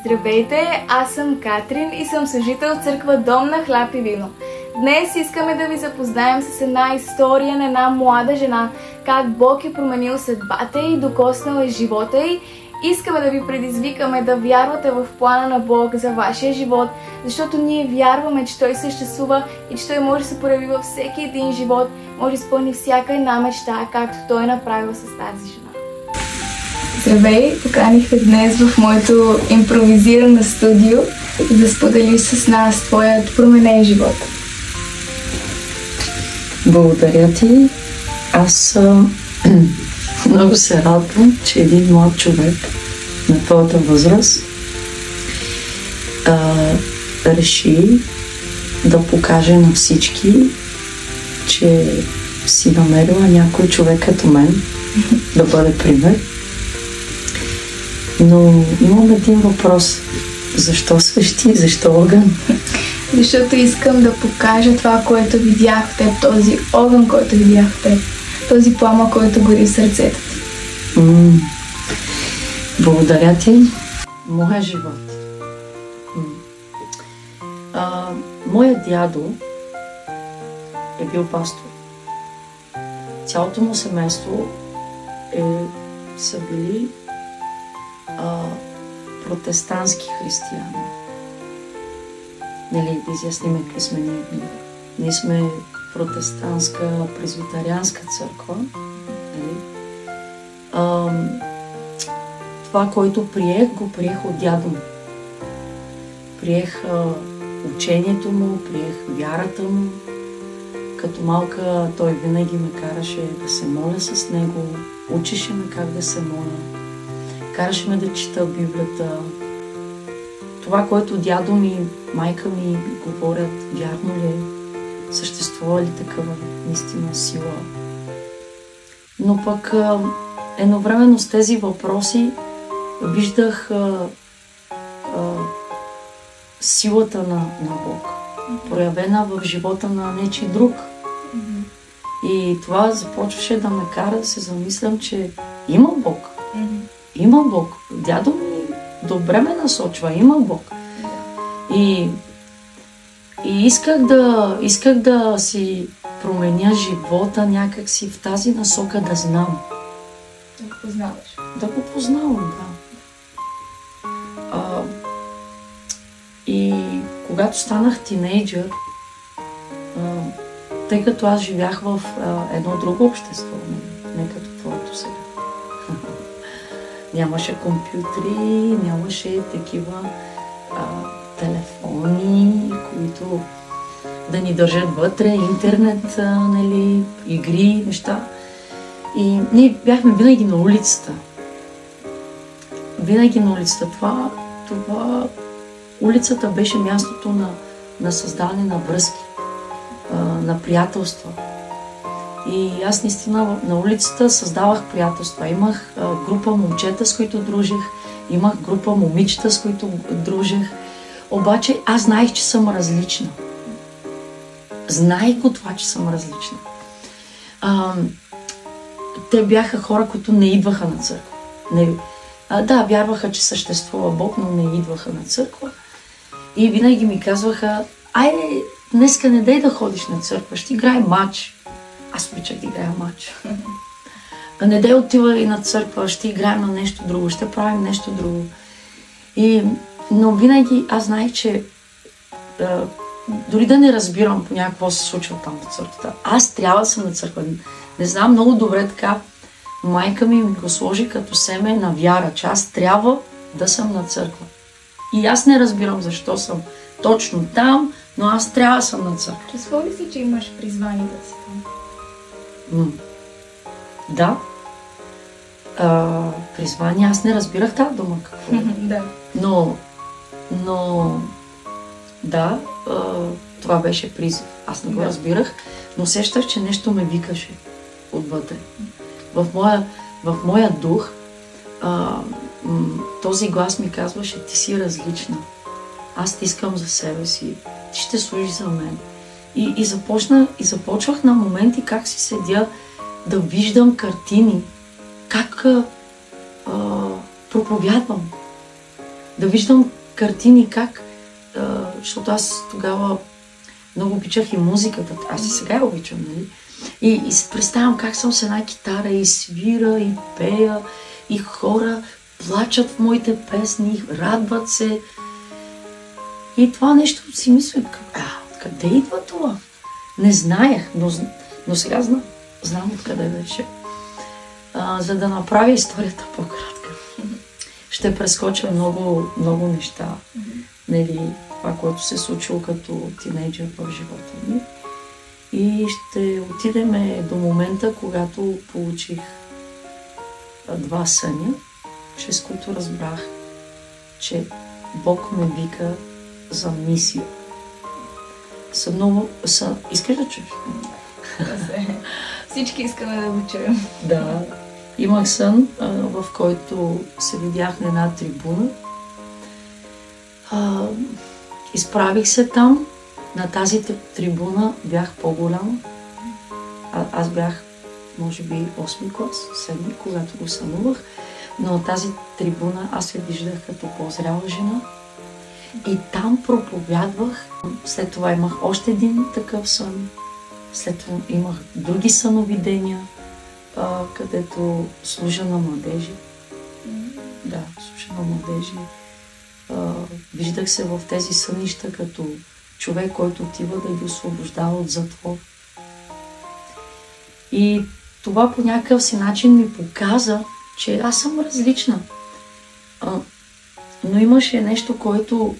Здравейте, аз съм Катрин и съм служител в църква Дом на хляб и вино. Днес искаме да ви запознаем с една история на една млада жена, как Бог е променил съдбата й, докоснал е живота й. Искаме да ви предизвикаме да вярвате в плана на Бог за вашия живот, защото ние вярваме, че Той съществува и че Той може да се прояви във всеки един живот, може да изпълни всяка една мечта, както Той направил с тази жена. Здравей! Поканихте днес в моето импровизирано студио да споделиш с нас твоят променен живот. Благодаря ти. Аз много се радвам, че един млад човек на твоята възраст реши да покаже на всички, че си намерила някой човек като мен да бъде пример. Но имам един въпрос. Защо свещи? Защо огън? Защото искам да покажа това, което видях в теб, този огън, който видях в теб, този пламък, който гори в сърцето ти. Благодаря ти. Моя живот. Моят дядо е бил пастор. Цялото му семейство са били протестантски християни. Нали, да изясним какви сме ние. Ние сме протестантска презвитарианска църква. Нали? Това, което го приех от дядо му. Приех учението му, приех вярата му. Като малка той винаги ме караше да се моля с него, учеше ме как да се моля. Караше ме да чета Библията. Това, което дядо ми, майка ми говорят, вярно ли е? Съществува ли такава наистина сила? Но пък едновременно с тези въпроси виждах силата на Бог, проявена в живота на нечий друг. И това започваше да ме кара да се замислям, че има Бог. Има Бог. Дядо ми добре ме насочва. Има Бог. И исках да си променя живота някакси в тази насока, да знам. Да го познаваш. Да го познавам, да. И когато станах тинейджър, тъй като аз живях в едно друго общество, не като твоето сега. Нямаше компютри, нямаше такива телефони, които да ни държат вътре, интернет, нали, игри, неща. И ние бяхме винаги на улицата. Винаги на улицата. Улицата беше мястото на създаване на връзки, на приятелства. И аз наистина на улицата създавах приятелства. Имах група момчета, с които дружих, имах група момичета, с които дружих. Обаче аз знаех, че съм различна. Знаех го това, че съм различна. Те бяха хора, които не идваха на църква. Да, вярваха, че съществува Бог, но не идваха на църква. И винаги ми казваха: айде, днеска не дай да ходиш на църква, ще играе матч. Аз обичах да играя матч. Не дай отива и на църква, ще играем на нещо друго, ще правим нещо друго. Но винаги аз знаех, че дори да не разбирам по някакво се случва там в църквата, аз трябва да съм на църква. Не знам много добре така, майка ми го сложи като семе на вяра, че аз трябва да съм на църква. И аз не разбирам защо съм точно там, но аз трябва да съм на църква. Чувствува ли си, че имаш призвание да си там? Да. Призвание, аз не разбирах тази дума какво. Да. Но да, това беше призив. Аз не го разбирах, но сещах, че нещо ме викаше отвътре. В моя дух този глас ми казваше: ти си различна. Аз ти искам за себе си. Ти ще служиш за мен. И започвах на моменти как си седя да виждам картини, как проповядвам. да виждам картини как, защото аз тогава много обичах и музиката, аз и сега я обичам, нали? И се представям как съм с една китара и свира, и пея, и хора плачат в моите песни, радват се. И това нещо си мисля, откъде идва това? Не знаех, но сега знам откъде беше. За да направя историята по-кратка. Ще прескоча много неща. Нали, това, което се случило като тинейджър в живота ми. И ще отидем до момента, когато получих 2 съня, чрез които разбрах, че Бог ме вика за мисия. Искаш да чуеш? Всички искаме да го чуем. Да. Имах сън, в който се видях на една трибуна. Изправих се там. На тази трибуна бях по-голяма. Аз бях, може би, 8-ми клас, 7-ми, когато го сънувах. Но на тази трибуна аз се виждах като по-зряла жена. И там проповядвах. След това имах още един такъв сън. След това имах други съновидения, където служа на младежи. Да, служа на младежи. Виждах се в тези сънища като човек, който отива да ги освобождава от затвор. И това по някакъв си начин ми показа, че аз съм различна. Но имаше нещо, което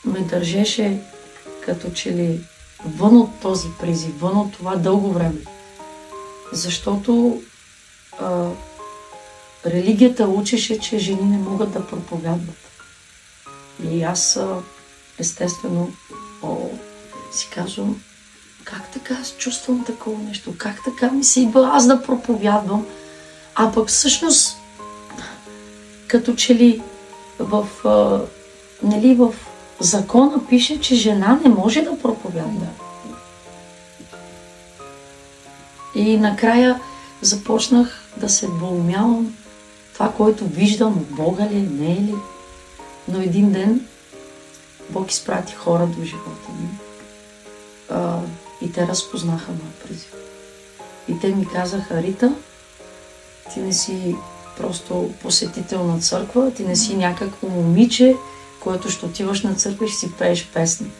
ме държеше като че ли вън от този призив, вън от това дълго време. Защото религията учеше, че жени не могат да проповядват. И аз естествено си казвам, как така аз чувствам такова нещо, как така ми се идва аз да проповядвам, а пък всъщност като че ли в закона пише, че жена не може да проповядва. И накрая започнах да се двоумявам това, което виждам, от Бога ли, не е ли. Но един ден Бог изпрати хора до живота ми и те разпознаха моя призив. И те ми казаха, Рита, ти не си просто посетител на църква, ти не си някакво момиче, което ще отиваш на църква и ще си пееш песни.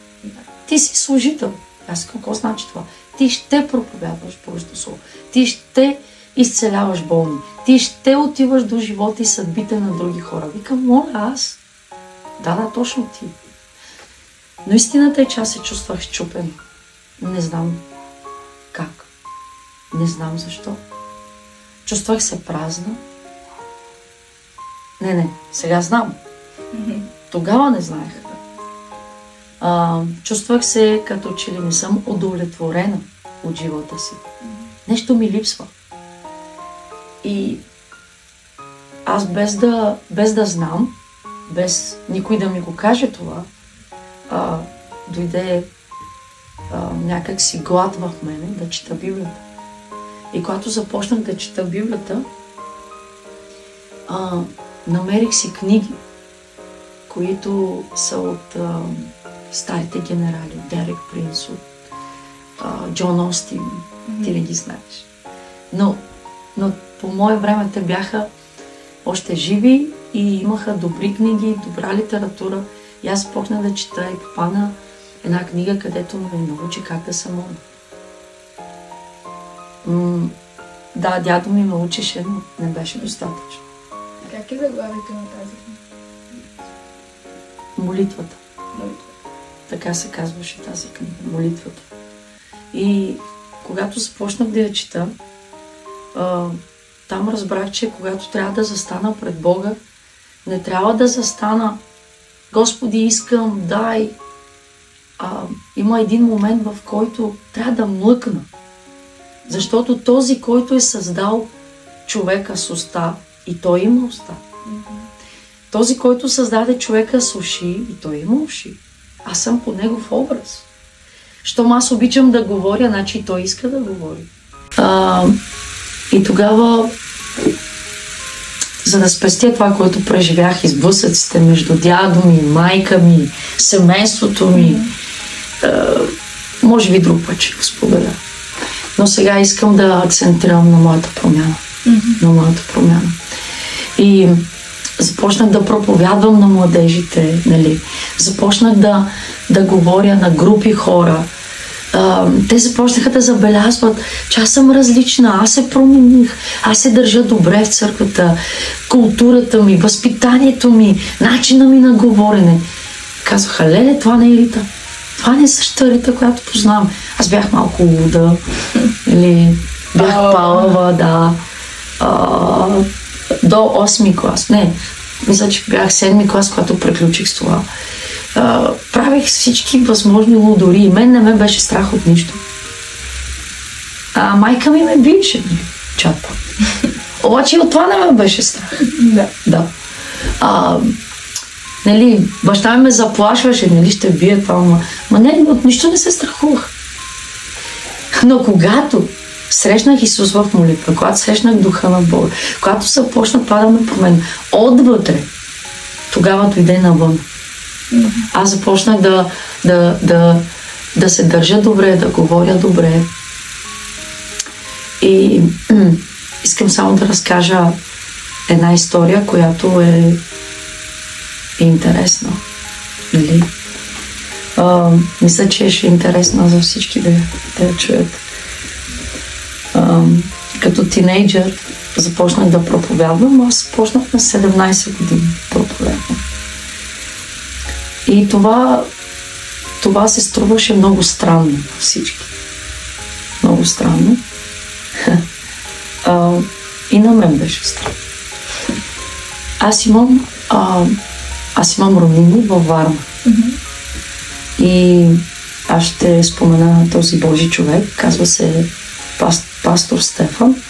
Ти си служител. Аз какво значи това? Ти ще проповядваш Божието Слово. Ти ще изцеляваш болни. Ти ще отиваш до живота и съдбите на други хора. Викам, моля аз. Да, точно ти. Но истината е, че аз се чувствах счупен. Не знам как. Не знам защо. Чувствах се празна. Не, сега знам. Тогава не знаех. Чувствах се като че ли не съм удовлетворена от живота си. Нещо ми липсва. И аз без да знам, без никой да ми го каже това, дойде някак си глад в мене да чета Библията. И когато започнах да чета Библията, намерих си книги, които са от старите генерали, Дерек Принс, от Джон Остин, ти не ги знаеш. Но по мое време те бяха още живи и имаха добри книги, добра литература. И аз започнах да чета и попадна една книга, където ме научи как да се моля. Да, дядо ми ме учеше, но не беше достатъчно. Как е заглавието на тази книга? Молитвата. Така се казваше тази книга. Молитвата. И когато започнах да я чета, там разбрах, че когато трябва да застана пред Бога, не трябва да застана Господи, искам, дай. Има един момент, в който трябва да млъкна. Защото този, който е създал човека с уста, и той има уста. Този, който създаде човека с уши, и той има уши. Аз съм по негов образ. Щом аз обичам да говоря, значи и той иска да говори. И тогава за да спестя това, което преживях, изблъсъците между дядо ми, майка ми, семейството ми. Може би друг път ще го споделя. Но сега искам да акцентирам на моята промяна. На моята промяна. И започнах да проповядвам на младежите, нали? Започнах да говоря на групи хора. Те започнаха да забелязват, че аз съм различна, аз се промених, аз се държа добре в църквата, културата ми, възпитанието ми, начина ми на говорене. Казваха, леле, това не е Рита. Това не е същата Рита, която познавам. Аз бях малко луда, или бях палава, да. До 8-ми клас. Не, мисля, че бях 7-ми клас, когато приключих с това. Правих всички възможни лудори и мен не ме беше страх от нищо. Майка ми ме биеше, чатпа. Обаче и от това не ме беше страх. Да. Нали, баща ми ме заплашваше, нали, ще бие това, ма не, от нищо не се страхувах. Но когато срещнах Исус в молитва, когато срещнах Духа на Бога, когато започна това да ме променя отвътре, тогава дойде навън. Аз започнах да се държа добре, да говоря добре. И искам само да разкажа една история, която е интересна. Нали? Мисля, че ще е интересна за всички да я чуят. Като тинейджър започнах да проповядвам. Аз започнах на 17 години проповядвам. И това се струваше много странно на всички. Много странно. И на мен беше странно. Аз имам роднини във Варна. И аз ще спомена този Божи човек. Казва се пастор Стефан.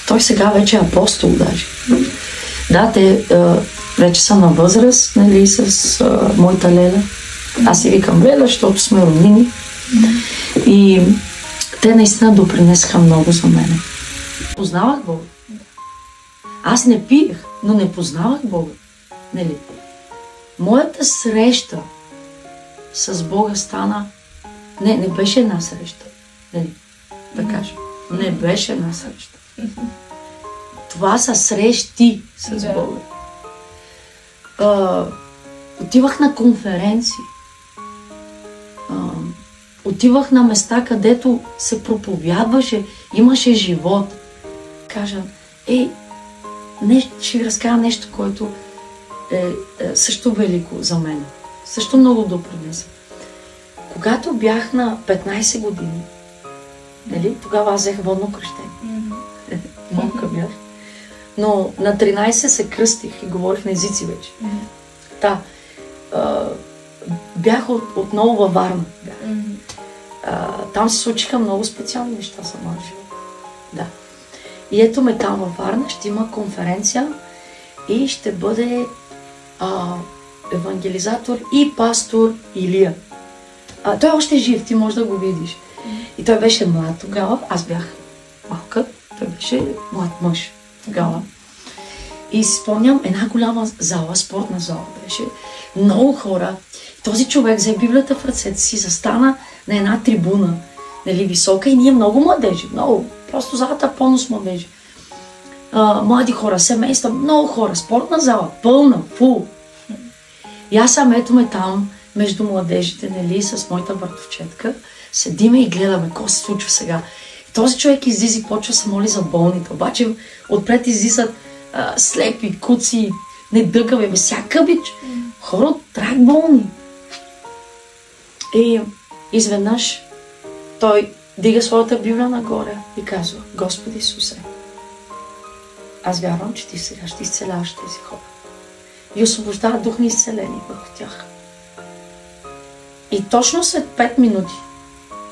Той сега вече е апостол даже. Да, те вече са на възраст, нали, с моята Леля. Аз си викам Леля, защото сме роднини. И те наистина допринесаха много за мене. Познавах Бога. Аз не пиех, но не познавах Бога. Нали? Моята среща с Бога стана... Не беше една среща. Нали? Да кажем. Не беше една среща. Това са срещи с Бога. Отивах на конференции. Отивах на места, където се проповядваше, имаше живот. Кажа, ще ви разкажа нещо, което е също велико за мен. Също много допринесе. Когато бях на 15 години, нали, тогава аз взех водно кръщение. Малка бях. Но на 13 се кръстих и говорих на езици вече. Бях отново във Варна. Там се случиха много специални неща за моя живот. Да. И ето ме там във Варна, ще има конференция и ще бъде евангелизатор и пастор Илия. Той още е жив, ти можеш да го видиш. И той беше млад тогава, аз бях малка, той беше млад мъж тогава. И си спомням една голяма зала, спортна зала беше, много хора. Този човек взе Библията в ръцете си, застана на една трибуна, нали, висока, и ние много младежи, много, просто залата пълно с младежи. Млади хора, семейства, много хора, спортна зала, пълна, фул. И аз сам ето ме там, между младежите, нали, с моята братовчетка, седиме и гледаме какво се случва сега. И този човек излиза и почва се моли за болните, обаче отпред излизат слепи, куци, недъгави, без всяка бич. Хора от рак болни. И изведнъж той дига своята Библия нагоре и казва: Господи Исусе, аз вярвам, че ти сега ще изцеляваш тези хора. И освобождава дух на изцеление върху тях. И точно след 5 минути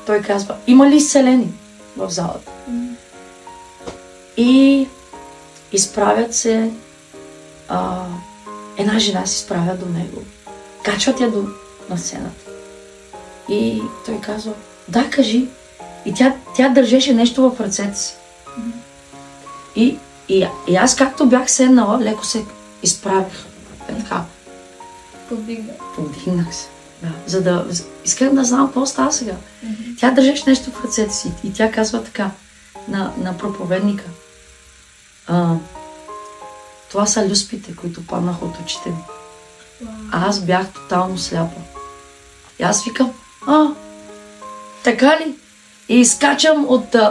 той казва: има ли изцеление в залата? И изправят се, една жена се изправя до него. Качват я на сцената. И той казва: да, кажи. И тя държеше нещо в ръцете си. И И аз както бях седнала, леко се изправих. Така. Повдигнах се. Да. За да исках да знам какво става сега. Тя държеше нещо в ръцете си и тя казва така на проповедника. Това са люспите, които паднаха от очите ми. А аз бях тотално сляпа. И аз викам, така ли? И изкачам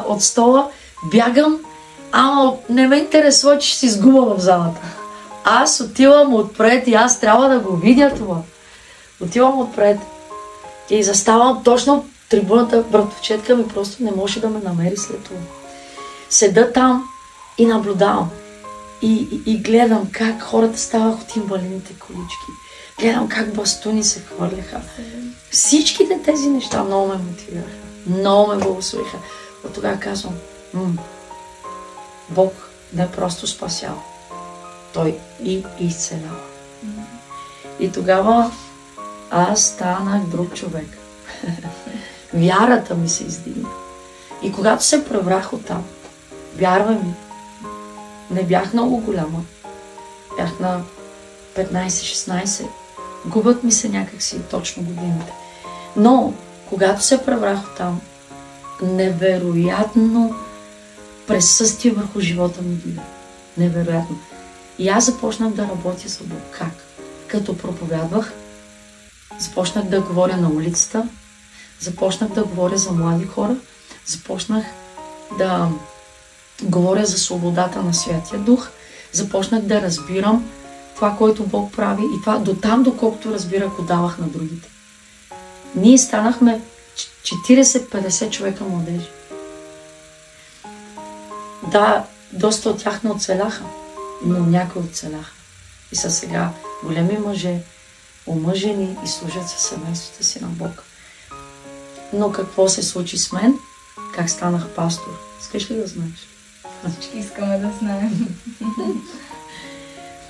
от стола, бягам, ама не ме интересува, че ще си изгуба в залата. Аз отивам отпред и аз трябва да го видя това. Отивам отпред и заставам точно трибуната, братовчетка ми просто не може да ме намери след това. Седа там и наблюдавам. И гледам как хората ставаха от инвалидните колички. Гледам как бастуни се хвърляха. Всичките тези неща много ме мотивираха. Много ме благословиха. От тогава казвам, Бог не просто спасява. Той и изцелява. И тогава аз станах друг човек. Вярата ми се издигна. И когато се преврах оттам, вярвай ми, не бях много голяма. Бях на 15-16. Губят ми се някакси точно годините. Но, когато се преврах оттам, невероятно присъствие върху живота ми биде. Невероятно. И аз започнах да работя за Бог. Как? Като проповядвах, започнах да говоря на улицата, започнах да говоря за млади хора, започнах да говоря за свободата на Святия Дух, започнах да разбирам това, което Бог прави и това до там, доколкото разбирах, го давах на другите. Ние станахме 40-50 човека младежи. Да, доста от тях не оцеляха, но някои оцеляха. И са сега големи мъже, омъжени и служат със семейството си на Бог. Но какво се случи с мен? Как станах пастор? Искаш ли да знаеш? Всички искаме да знаем.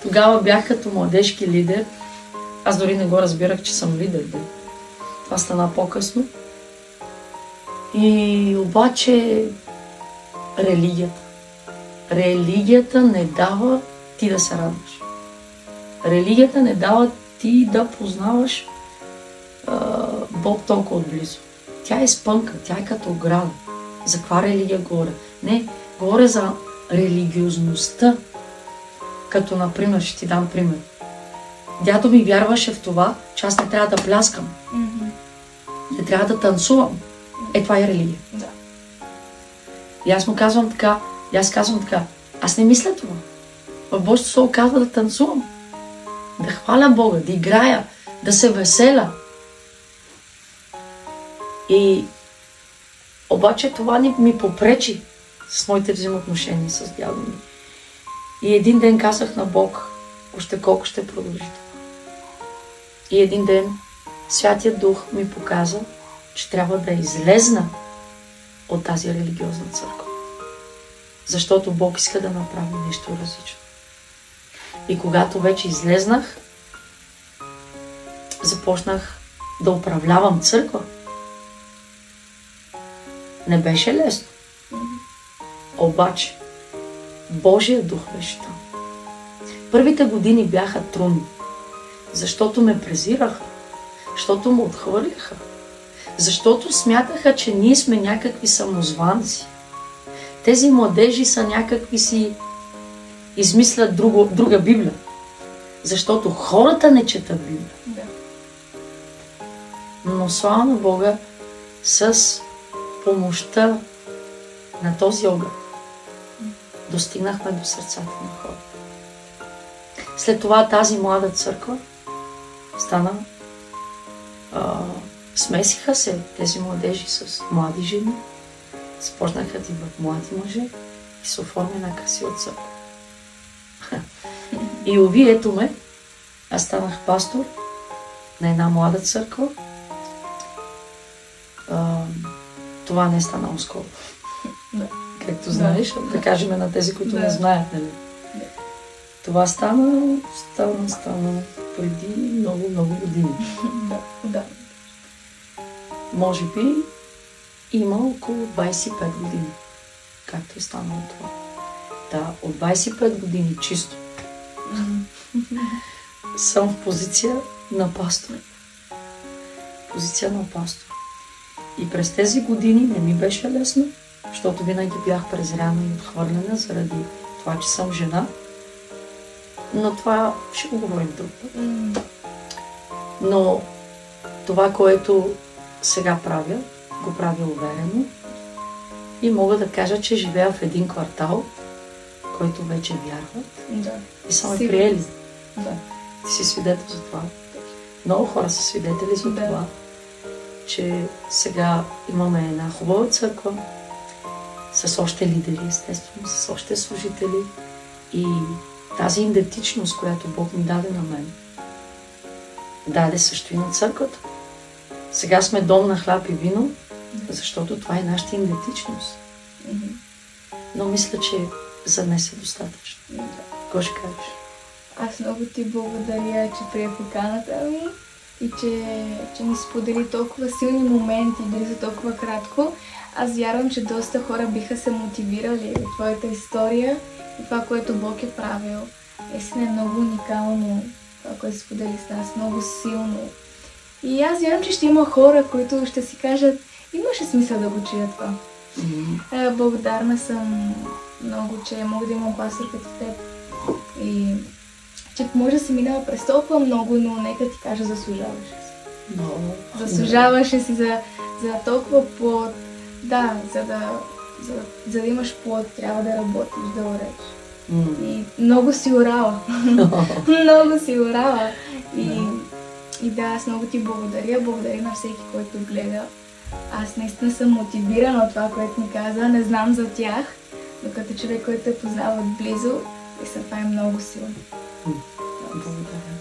Тогава бях като младежки лидер. Аз дори не го разбирах, че съм лидер. Това стана по-късно. И обаче религията. Религията не дава ти да се радваш. Религията не дава ти да познаваш Бог толкова отблизо. Тя е спънка, тя е като ограда. За каква религия говоря? Не, говоря за религиозността. Като, например, ще ти дам пример. Дядо ми вярваше в това, че аз не трябва да пляскам. Не трябва да танцувам. Това е религия. Да. И аз му казвам така, аз не мисля това. В Божието Слово казва да танцувам. Да хваля Бога, да играя, да се веселя. И обаче това ми попречи с моите взаимоотношения с дядо ми. И един ден казах на Бог, още колко ще продължи това. И един ден Святият Дух ми показа, че трябва да излезна от тази религиозна църква. Защото Бог иска да направи нещо различно. И когато вече излезнах, започнах да управлявам църква. Не беше лесно. Обаче, Божия Дух беше там. Първите години бяха трудни, защото ме презираха, защото ме отхвърляха, защото смятаха, че ние сме някакви самозванци. Тези младежи са някакви си измислят друга Библия, защото хората не четат Библия. Да. Но слава на Бога, с помощта на този огън достигнахме до сърцата на хората. След това тази млада църква стана, смесиха се тези младежи с млади жени, започнаха да идват млади мъже и се оформи една красива църква. И уви, ето ме, аз станах пастор на една млада църква. Това не е станало скоро. Да. Както знаеш, да кажем на тези, които не знаят, нали? Да. Това стана преди много години. Да. Може би има около 25 години, както е станало това. Да, от 25 години чисто съм в позиция на пастор. Позиция на пастор. И през тези години не ми беше лесно, защото винаги бях презряна и отхвърлена заради това, че съм жена. Но това ще го говорим друг път. Но това, което сега правя, го правя уверено. И мога да кажа, че живея в един квартал, който вече вярват. Да. И са ме приели. Да. Ти си свидетел за това. Много хора са свидетели за това, че сега имаме една хубава църква, с още лидери, естествено, с още служители. И тази идентичност, която Бог ми даде на мен, даде също и на църквата. Сега сме дом на хляб и вино, защото това е нашата идентичност. Но мисля, че за днес е достатъчно. Какво ще кажеш? Аз много ти благодаря, че прие поканата ми и че ми сподели толкова силни моменти, дори за толкова кратко. Аз вярвам, че доста хора биха се мотивирали от твоята история и това, което Бог е правил. Наистина е много уникално това, което сподели с нас, много силно. И аз вярвам, че ще има хора, които ще си кажат, имаше смисъл да го чуя това. Благодарна съм много, че мога да имам пастор като теб. И че може да си минала през толкова много, но нека ти кажа, заслужаваше си. Заслужаваше си за толкова плод. Да, за да имаш плод, трябва да работиш, да ореш. И много си орала. Много си орала. И да, аз много ти благодаря. Благодаря на всеки, който гледа. Аз наистина съм мотивирана от това, което ми каза. Не знам за тях, но като човек, който те познава отблизо, и това е много силно. Благодаря.